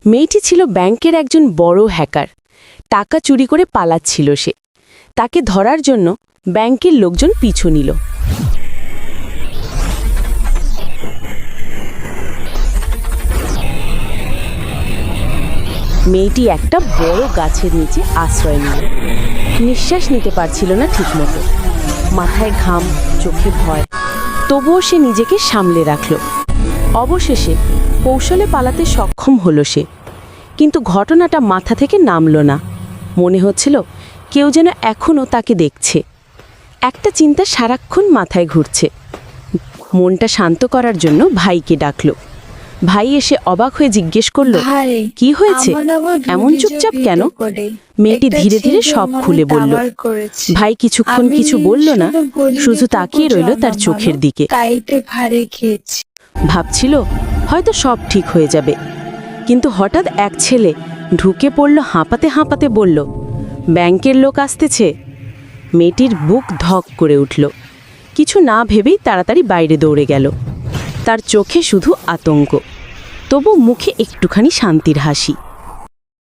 মেয়েটি ছিল ব্যাংকের একজন বড় হ্যাকার। টাকা চুরি করে পালাচ্ছিল সে। তাকে ধরার জন্য ব্যাংকের লোকজন পিছু নিল। মেয়েটি একটা বড় গাছের নিচে আশ্রয় নিল। নিঃশ্বাস নিতে পারছিল না ঠিকমতো। মাথায় ঘাম, চোখে ভয়। তবুও সে নিজেকে সামলে রাখল। অবশেষে কৌশলে পালাতে সক্ষম হলো সে। কিন্তু ঘটনাটা মাথা থেকে নামল না। মনে হচ্ছিল কেউ যেন এখনও তাকে দেখছে। একটা চিন্তা সারাক্ষণ মাথায় ঘুরছে। মনটা শান্ত করার জন্য ভাইকে ডাকল। ভাই এসে অবাক হয়ে জিজ্ঞেস করল, কি হয়েছে, এমন চুপচাপ কেন? মেয়েটি ধীরে ধীরে সব খুলে বলল। ভাই কিছুক্ষণ কিছু বলল না, শুধু তাকিয়ে রইল তার চোখের দিকে। ভাবছিল হয়তো সব ঠিক হয়ে যাবে। কিন্তু হঠাৎ এক ছেলে ঢুকে পড়ল, হাঁপাতে হাঁপাতে বলল, ব্যাংকের লোক আসতেছে। মেয়েটির বুক ধক করে উঠল। কিছু না ভেবেই তাড়াতাড়ি বাইরে দৌড়ে গেল। তার চোখে শুধু আতঙ্ক, তবু মুখে একটুখানি শান্তির হাসি।